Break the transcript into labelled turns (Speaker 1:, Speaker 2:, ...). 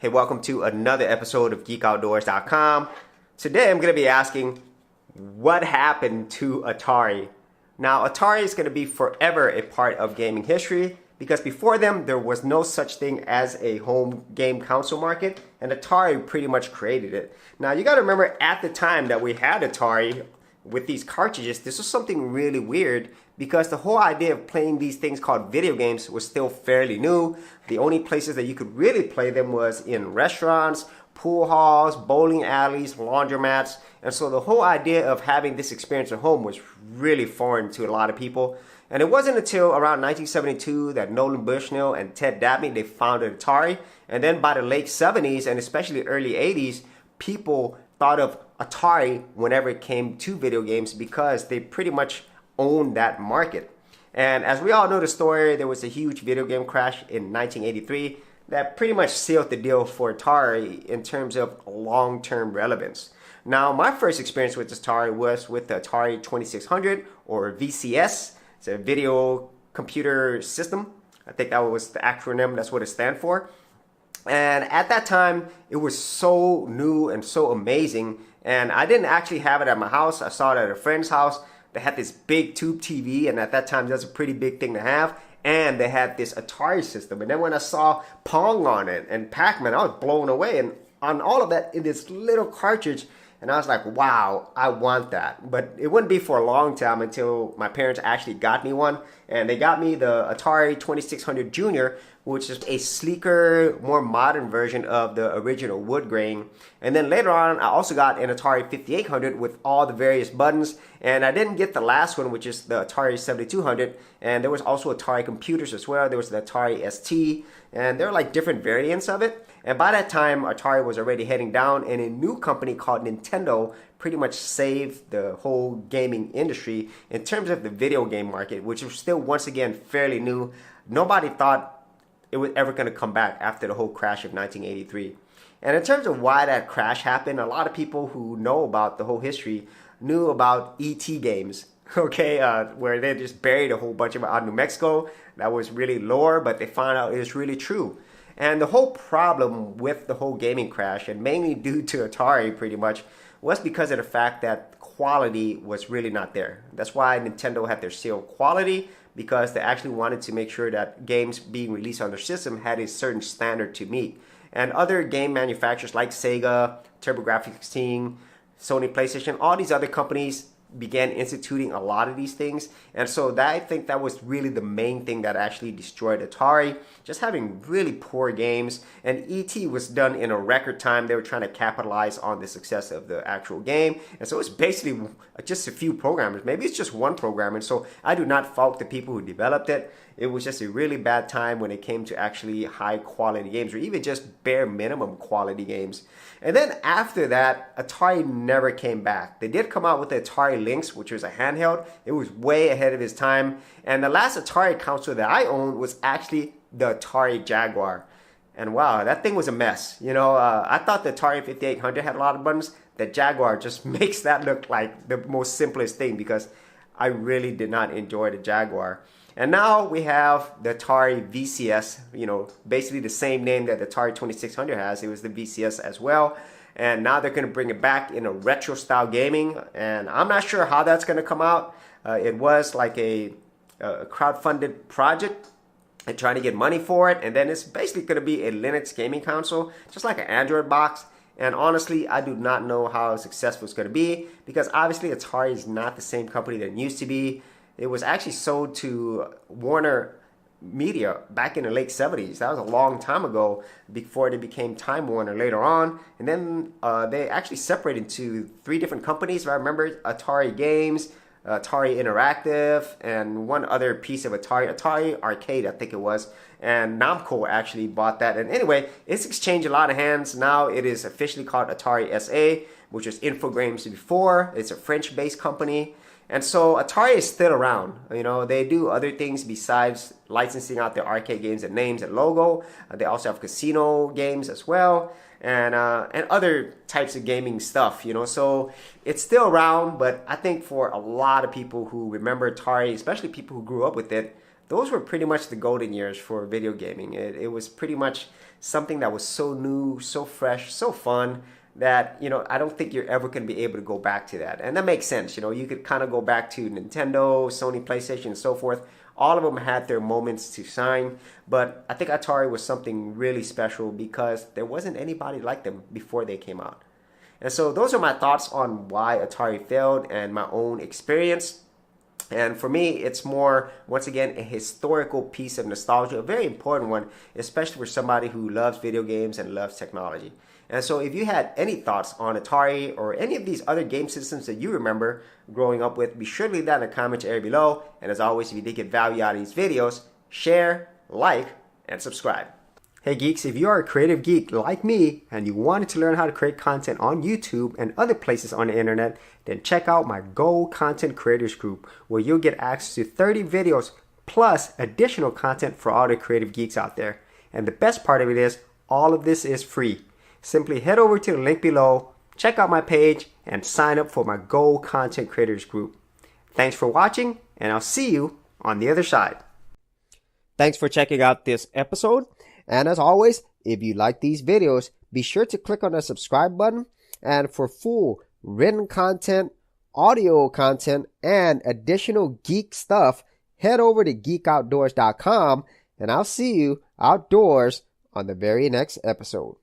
Speaker 1: Hey, welcome to another episode of GeekOutdoors.com. Today I'm going to be asking what happened to Atari. Now, Atari is going to be forever a part of gaming history because before them there was no such thing as a home game console market, and Atari pretty much created it. Now, you got to remember at the time that we had Atari with these cartridges, this was something really weird because the whole idea of playing these things called video games was still fairly new. The only places that you could really play them was in restaurants, pool halls, bowling alleys, laundromats. And so the whole idea of having this experience at home was really foreign to a lot of people. And it wasn't until around 1972 that Nolan Bushnell and Ted Dabney, they founded Atari. And then by the late 70s and especially early 80s, people thought of Atari whenever it came to video games because they pretty much owned that market. And as we all know the story, there was a huge video game crash in 1983 that pretty much sealed the deal for Atari in terms of long-term relevance. Now, my first experience with Atari was with the Atari 2600 or VCS. It's a video computer system. I think that was the acronym, that's what it stands for. And at that time, it was so new and so amazing. And I didn't actually have it at my house. I saw it at a friend's house. They had this big tube TV, and at that time, that's a pretty big thing to have. And they had this Atari system. And then when I saw Pong on it and Pac-Man, I was blown away. And on all of that in this little cartridge, and I was like, wow, I want that. But it wouldn't be for a long time until my parents actually got me one. And they got me the Atari 2600 Junior, which is a sleeker, more modern version of the original wood grain. And then later on, I also got an Atari 5800 with all the various buttons. And I didn't get the last one, which is the Atari 7200. And there was also Atari computers as well. There was the Atari ST. And there were like different variants of it. And by that time, Atari was already heading down, and a new company called Nintendo pretty much saved the whole gaming industry in terms of the video game market, which was still, once again, fairly new. Nobody thought it was ever going to come back after the whole crash of 1983. And in terms of why that crash happened, a lot of people who know about the whole history knew about ET games, okay, where they just buried a whole bunch of it out in New Mexico. That was really lore, but they found out it was really true. And the whole problem with the whole gaming crash, and mainly due to Atari pretty much, was because of the fact that quality was really not there. That's why Nintendo had their seal of quality, because they actually wanted to make sure that games being released on their system had a certain standard to meet. And other game manufacturers like Sega, TurboGrafx-16, Sony PlayStation, all these other companies began instituting a lot of these things. And so that, I think that was really the main thing that actually destroyed Atari, just having really poor games. And ET was done in a record time. They were trying to capitalize on the success of the actual game. And so it's basically just a few programmers. Maybe it's just one programmer. And so I do not fault the people who developed it. It was just a really bad time when it came to actually high quality games, or even just bare minimum quality games. And then after that, Atari never came back. They did come out with the Atari Lynx, which was a handheld. It was way ahead of its time. And the last Atari console that I owned was actually the Atari Jaguar. And wow, that thing was a mess. You know, I thought the Atari 5800 had a lot of buttons. The Jaguar just makes that look like the most simplest thing, because I really did not enjoy the Jaguar. And now we have the Atari VCS, you know, basically the same name that the Atari 2600 has. It was the VCS as well. And now they're going to bring it back in a retro style gaming. And I'm not sure how that's going to come out. It was like a crowdfunded project and trying to get money for it. And then it's basically going to be a Linux gaming console, just like an Android box. And honestly, I do not know how successful it's going to be, because obviously Atari is not the same company that it used to be. It was actually sold to Warner Media back in the late 70s. That was a long time ago, before they became Time Warner later on. And then they actually separated into 3 different companies, if I remember: Atari Games, Atari Interactive, and one other piece of Atari Arcade, I think it was. And Namco actually bought that. And anyway, it's exchanged a lot of hands. Now it is officially called Atari SA, which was Infogrames before. It's a French-based company. And so Atari is still around. You know, they do other things besides licensing out their arcade games and names and logo. They also have casino games as well, and other types of gaming stuff, you know. So it's still around, but I think for a lot of people who remember Atari, especially people who grew up with it, those were pretty much the golden years for video gaming. It was pretty much something that was so new, so fresh, so fun that, I don't think you're ever going to be able to go back to that. And that makes sense. You could kind of go back to Nintendo, Sony, PlayStation, and so forth. All of them had their moments to shine, but I think Atari was something really special because there wasn't anybody like them before they came out. And so those are my thoughts on why Atari failed and my own experience. And for me, it's more, once again, a historical piece of nostalgia, a very important one, especially for somebody who loves video games and loves technology. And so if you had any thoughts on Atari or any of these other game systems that you remember growing up with, be sure to leave that in the comment area below. And as always, if you did get value out of these videos, share, like, and subscribe. Hey geeks, if you are a creative geek like me and you wanted to learn how to create content on YouTube and other places on the internet, then check out my Go Content Creators group, where you'll get access to 30 videos plus additional content for all the creative geeks out there. And the best part of it is, all of this is free. Simply head over to the link below, check out my page, and sign up for my Go Content Creators group. Thanks for watching, and I'll see you on the other side. Thanks for checking out this episode. And as always, if you like these videos, be sure to click on the subscribe button. And for full written content, audio content, and additional geek stuff, head over to geekoutdoors.com, and I'll see you outdoors on the very next episode.